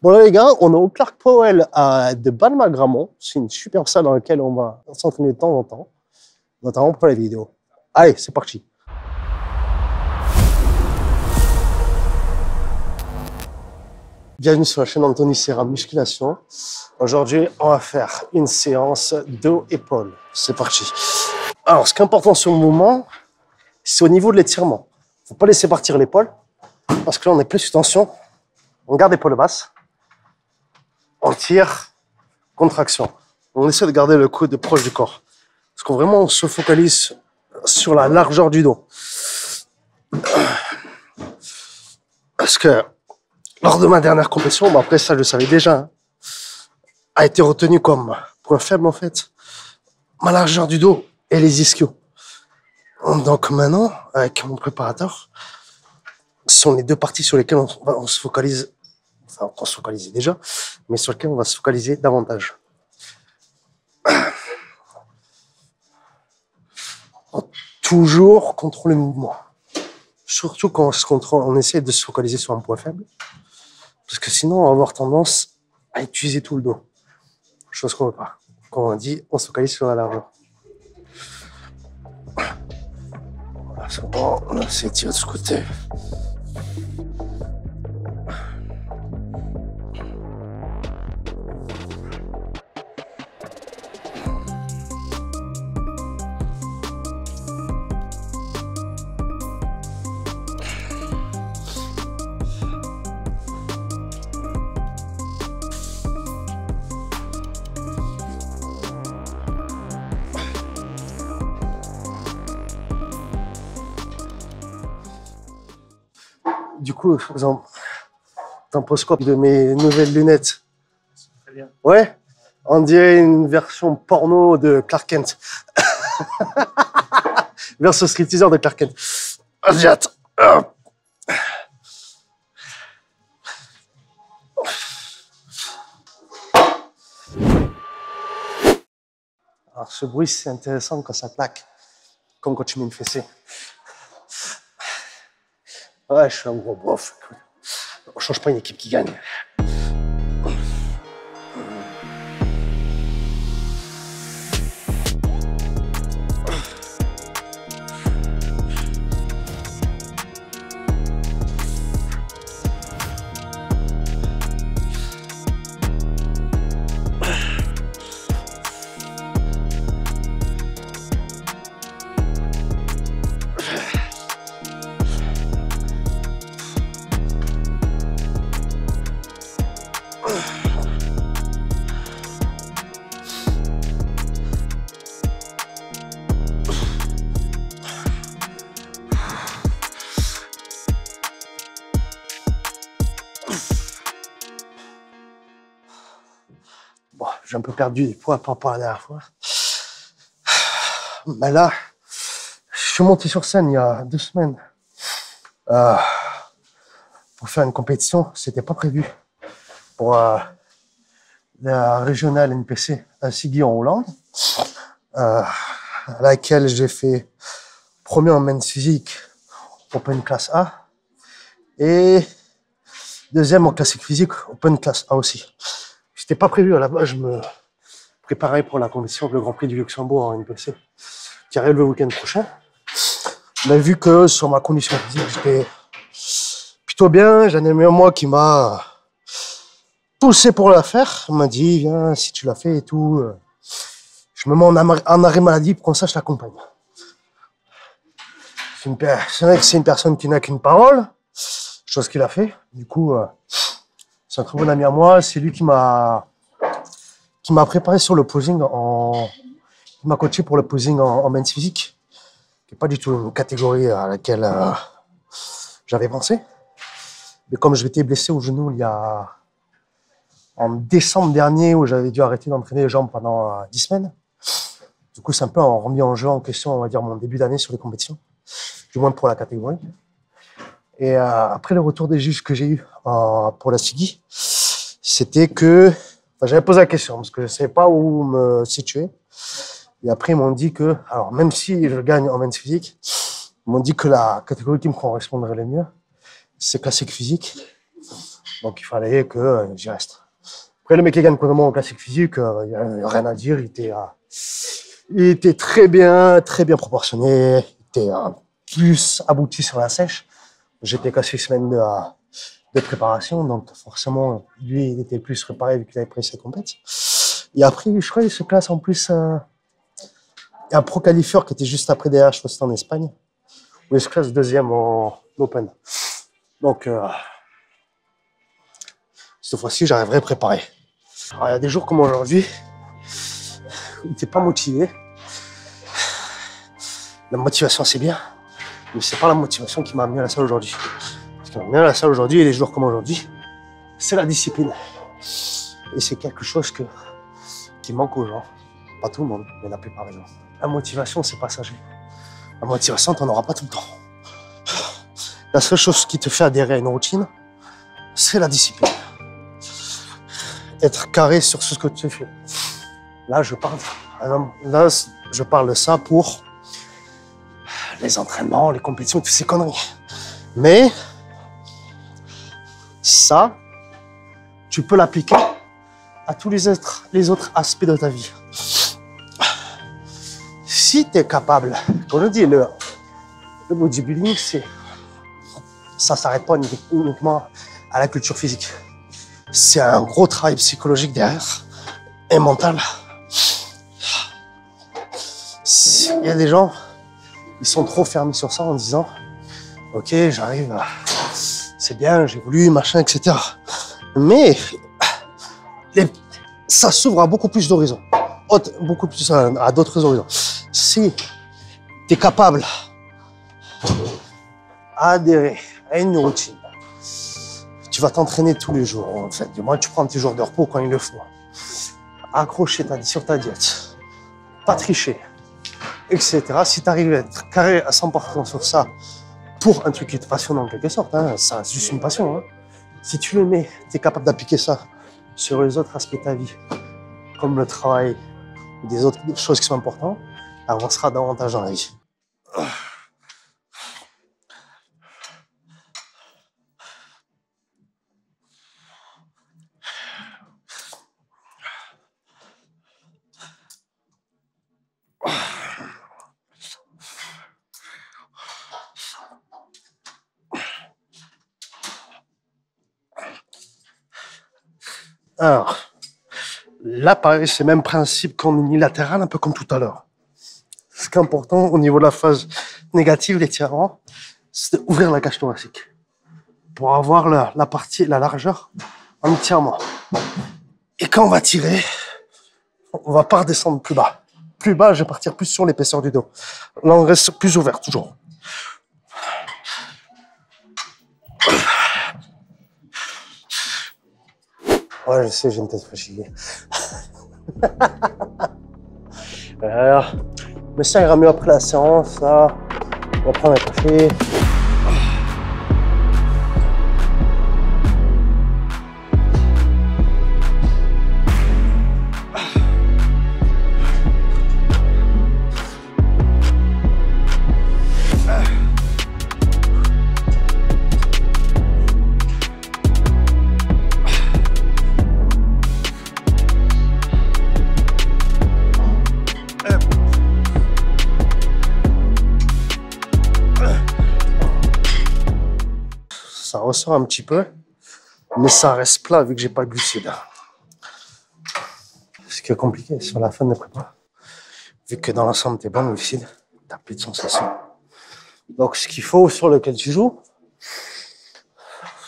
Bon là les gars, on est au Clark Powell de Balma-Gramont. C'est une superbe salle dans laquelle on va s'entraîner de temps en temps, notamment pour la vidéo. Allez, c'est parti. Bienvenue sur la chaîne Anthony Serra Musculation. Aujourd'hui, on va faire une séance dos-épaules. C'est parti. Alors, ce qui est important sur le mouvement, c'est au niveau de l'étirement. Il ne faut pas laisser partir l'épaule, parce que là, on est plus sous tension. On garde l'épaule basse. On tire, contraction. On essaie de garder le coude proche du corps. Parce qu'on vraiment on se focalise sur la largeur du dos. Parce que lors de ma dernière compétition, après ça je le savais déjà, hein, a été retenu comme point faible en fait, ma largeur du dos et les ischios. Donc maintenant, avec mon préparateur, ce sont les deux parties sur lesquelles on se focalise. Enfin, on se focalisait déjà, mais sur lequel on va se focaliser davantage. Toujours contrôler le mouvement. Surtout quand on se contrôle, on essaie de se focaliser sur un point faible, parce que sinon on va avoir tendance à utiliser tout le dos. Chose qu'on ne veut pas. Quand on dit, on se focalise sur la largeur. Voilà, c'est bon, on essaie de tirer de ce côté. Du coup, t'en penses quoi de mes nouvelles lunettes? Très bien. Ouais, on dirait une version porno de Clark Kent. Version stripteaseur de Clark Kent. J'ai hâte. Alors, ce bruit, c'est intéressant quand ça claque, comme quand tu mets une fessée. Ouais, je suis un gros bof. On change pas une équipe qui gagne. Bon, j'ai un peu perdu des poids par rapport à la dernière fois. Mais là, je suis monté sur scène il y a 2 semaines pour faire une compétition. C'était pas prévu pour la régionale NPC à Siggy en Hollande, à laquelle j'ai fait premier en men's physique Open Class A et deuxième en classique physique Open Class A aussi. C'était pas prévu à la base, je me préparais pour la compétition le Grand Prix du Luxembourg en NPC qui arrive le week-end prochain. Mais vu que sur ma condition physique j'étais plutôt bien, j'en ai même moi qui m'a poussé pour la faire. On m'a dit viens si tu l'as fait et tout. Je me mets en arrêt maladie pour qu'on sache t'accompagne. C'est vrai que c'est une personne qui n'a qu'une parole, chose qu'il a fait. Du coup, c'est un très bon ami à moi. C'est lui qui m'a préparé sur le posing qui m'a coaché pour le posing en men's physique, qui n'est pas du tout une catégorie à laquelle j'avais pensé. Mais comme je m'étais blessé au genou en décembre dernier, où j'avais dû arrêter d'entraîner les jambes pendant 10 semaines, du coup, c'est un peu remis en jeu, en question, on va dire, mon début d'année sur les compétitions, du moins pour la catégorie. Et après le retour des juges que j'ai eu pour la Siggy, c'était que, j'avais posé la question parce que je ne savais pas où me situer. Et après, ils m'ont dit que, alors même si je gagne en men's physique, ils m'ont dit que la catégorie qui me correspondrait le mieux, c'est classique physique. Donc, il fallait que j'y reste. Après, le mec qui gagne contre moi en classique physique, il n'y a rien à dire. Il était très bien proportionné. Il était plus abouti sur la sèche. J'étais qu'à 6 semaines de préparation. Donc, forcément, lui, il était plus préparé vu qu'il avait pris ses compétences. Et après, je crois qu'il se classe en plus un pro qualifieur qui était juste après derrière, je crois que c'était en Espagne, où il se classe deuxième en Open. Donc, cette fois-ci, j'arriverai préparé. Alors, il y a des jours comme aujourd'hui, où tu n'es pas motivé. La motivation, c'est bien, mais c'est pas la motivation qui m'a amené à la salle aujourd'hui. Ce qui m'a amené à la salle aujourd'hui, et les jours comme aujourd'hui, c'est la discipline. Et c'est quelque chose qui manque aux gens. Pas tout le monde, mais la plupart des gens. La motivation, c'est passager. La motivation, tu n'en auras pas tout le temps. La seule chose qui te fait adhérer à une routine, c'est la discipline. Être carré sur ce que tu fais. Là, je parle de ça pour les entraînements, les compétitions, toutes ces conneries. Mais ça, tu peux l'appliquer à tous les autres aspects de ta vie. Si tu es capable, comme je dis, le bodybuilding, ça ne s'arrête pas uniquement à la culture physique. C'est un gros travail psychologique derrière et mental. Il y a des gens, ils sont trop fermés sur ça en disant « Ok, j'arrive, c'est bien, j'ai voulu, machin, etc. » Mais ça s'ouvre à beaucoup plus d'horizons, beaucoup plus à d'autres horizons. Si tu es capable d'adhérer à une routine, tu vas t'entraîner tous les jours, en fait. Du moins, tu prends tes jours de repos quand il le faut. Accrocher sur ta diète, pas tricher, etc. Si tu arrives à être carré à 100% sur ça, pour un truc qui te passionne en quelque sorte, hein, ça c'est juste une passion. Hein. Si tu le mets, tu es capable d'appliquer ça sur les autres aspects de ta vie, comme le travail ou des autres choses qui sont importantes, tu avanceras davantage dans la vie. Alors, là, pareil, c'est le même principe qu'en unilatéral, un peu comme tout à l'heure. Ce qui est important au niveau de la phase négative, l'étirement, c'est d'ouvrir la cage thoracique pour avoir la largeur en étirement. Et quand on va tirer, on va pas redescendre plus bas. Plus bas, je vais partir plus sur l'épaisseur du dos. Là, on reste plus ouvert, toujours. Ouais, je sais, j'ai une tête fatiguée. Alors, mais ça ira mieux après la séance, là. On va prendre un café. Ça ressort un petit peu, mais ça reste plat vu que j'ai pas de glucides. Ce qui est compliqué sur la fin de prépa, vu que dans l'ensemble t'es bon en glucides, t'as plus de sensation. Donc ce qu'il faut sur lequel tu joues,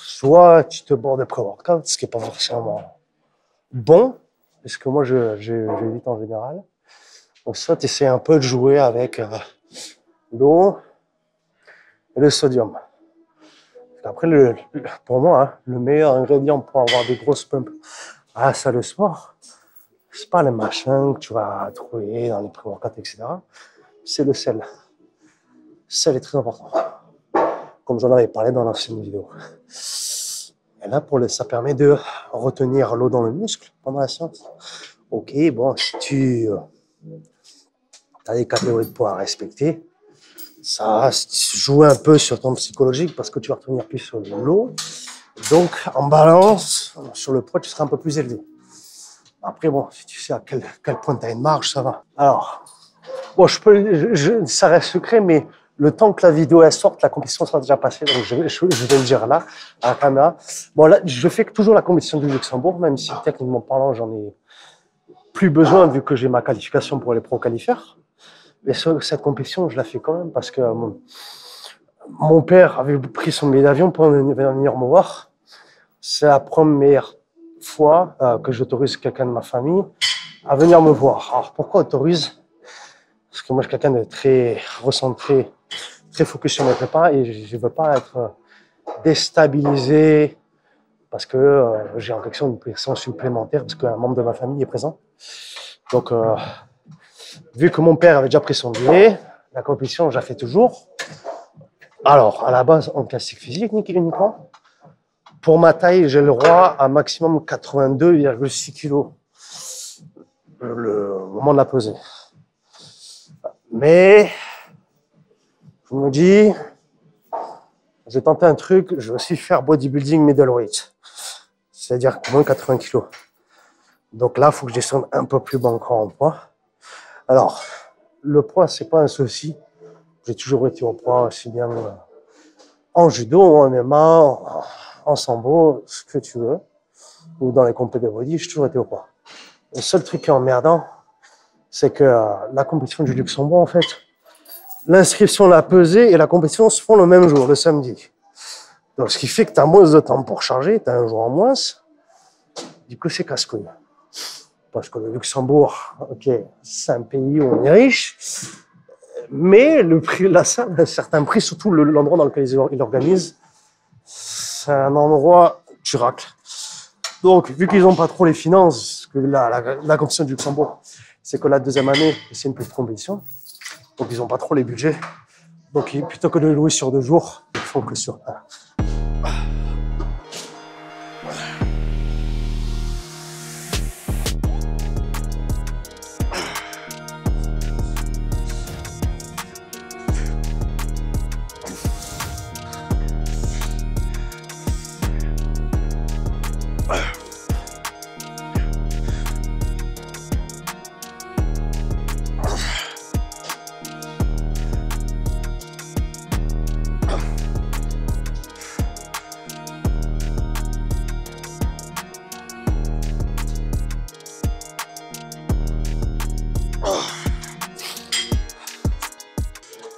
soit tu te bordes de pré-workout, ce qui est pas forcément bon, parce que moi j'évite en général. Donc soit tu essaies un peu de jouer avec l'eau et le sodium. Après, pour moi, hein, le meilleur ingrédient pour avoir des grosses pumps à la salle de sport, c'est pas les machins que tu vas trouver dans les pré-workouts, etc. C'est le sel. Le sel est très important. Comme j'en avais parlé dans l'ancienne vidéo. Et là, ça permet de retenir l'eau dans le muscle pendant la séance. Ok, bon, si tu as des catégories de poids à respecter, ça joue un peu sur ton psychologique parce que tu vas retenir plus sur l'eau. Donc, en balance, sur le poids, tu seras un peu plus élevé. Après, bon, si tu sais à quel point tu as une marge, ça va. Alors, bon, ça reste secret, mais le temps que la vidéo elle sorte, la compétition sera déjà passée, donc je vais le dire là, à la caméra. Bon, là, je fais toujours la compétition du Luxembourg, même si techniquement parlant, j'en ai plus besoin vu que j'ai ma qualification pour les pro-qualifieurs. Mais cette compétition, je la fais quand même parce que mon père avait pris son billet d'avion pour venir me voir. C'est la première fois que j'autorise quelqu'un de ma famille à venir me voir. Alors pourquoi autorise? Parce que moi, je suis quelqu'un de très recentré, très focus sur mes prépas et je ne veux pas être déstabilisé parce que j'ai en question une pression supplémentaire parce qu'un membre de ma famille est présent. Donc, vu que mon père avait déjà pris son billet, la compétition, je la fais toujours. Alors, à la base, en classique physique uniquement. Pour ma taille, j'ai le droit à maximum 82,6 kg le moment de la pesée. Mais, je me dis, je vais tenter un truc, je vais aussi faire bodybuilding middleweight. C'est-à-dire moins 80 kg. Donc là, il faut que je descende un peu plus bas encore en poids. Alors, le poids, c'est pas un souci. J'ai toujours été au poids, aussi bien en judo, en MMA, en sambo, ce que tu veux, ou dans les compétitions de body, j'ai toujours été au poids. Le seul truc qui est emmerdant, c'est que la compétition du Luxembourg, en fait, l'inscription, la pesée et la compétition se font le même jour, le samedi. Donc, ce qui fait que tu as moins de temps pour charger, tu as un jour en moins. Du coup, c'est casse-couille. Parce que le Luxembourg, ok, c'est un pays où on est riche, mais le prix de la salle a un certain prix, surtout l'endroit dans lequel ils l'organisent, c'est un endroit tu racles. Donc, vu qu'ils n'ont pas trop les finances, que la compétition du Luxembourg, c'est que la deuxième année, c'est une petite compétition, donc ils n'ont pas trop les budgets. Donc, plutôt que de louer sur 2 jours, ils font que sur 1.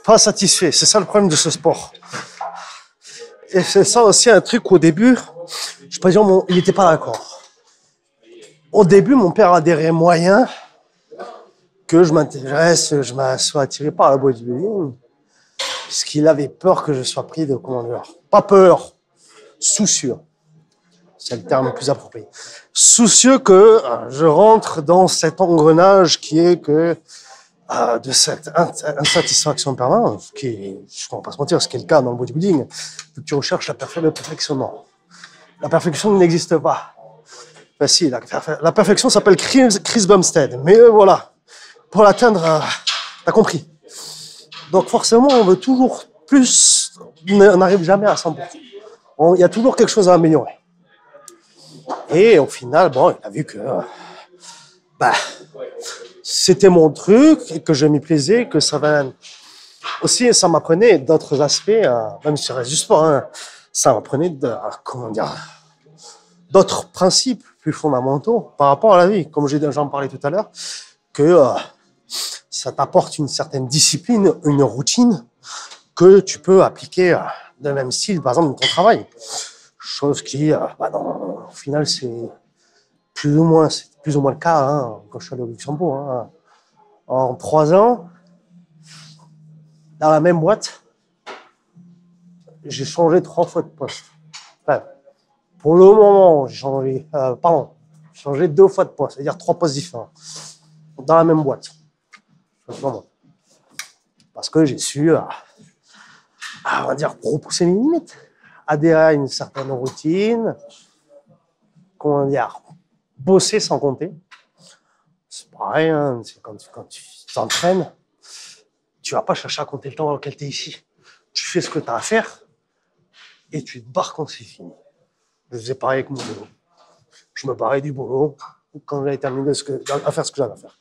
Pas satisfait, c'est ça le problème de ce sport. Et c'est ça aussi un truc qu'au début, je peux dire, il n'était pas d'accord. Au début, mon père adhérait moyen que je m'intéresse, je me sois attiré par la bodybuilding, puisqu'il avait peur que je sois pris de commandeur. Pas peur, soucieux. C'est le terme le plus approprié. Soucieux que je rentre dans cet engrenage qui est que de cette insatisfaction permanente, qui, je ne vais pas se mentir, ce qui est le cas dans le bodybuilding, que tu recherches le perfectionnement. La perfection n'existe pas. Enfin, si, la perfection s'appelle Chris Bumstead, mais voilà, pour l'atteindre, t'as compris. Donc forcément, on veut toujours plus, on n'arrive jamais à 100%. Il y a toujours quelque chose à améliorer. Et au final, bon, il a vu que c'était mon truc, et que je m'y plaisais, que ça va... Aussi, ça m'apprenait d'autres aspects, même si ça reste du sport, hein, ça m'apprenait d'autres principes plus fondamentaux par rapport à la vie. Comme j'en parlais tout à l'heure, que ça t'apporte une certaine discipline, une routine que tu peux appliquer de même style, par exemple, dans ton travail. Chose qui, au final, c'est plus ou moins le cas quand je suis allé au Luxembourg. Hein. En 3 ans, dans la même boîte, j'ai changé 3 fois de poste. Enfin, pour le moment, j'ai changé 2 fois de poste, c'est-à-dire 3 postes différents dans la même boîte. Parce que j'ai su, on va dire, repousser mes limites, adhérer à une certaine routine, bosser sans compter. C'est pareil, hein, quand tu t'entraînes, tu vas pas chercher à compter le temps dans lequel tu es ici. Tu fais ce que tu as à faire et tu te barres quand c'est fini. Je faisais pareil avec mon boulot. Je me barrais du boulot quand j'avais terminé à faire ce que j'avais à faire.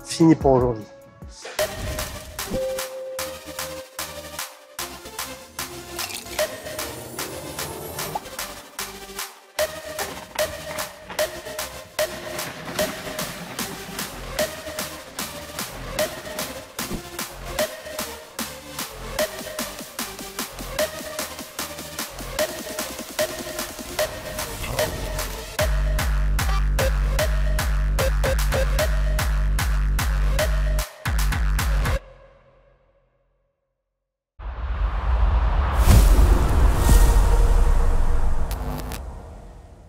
Fini pour aujourd'hui.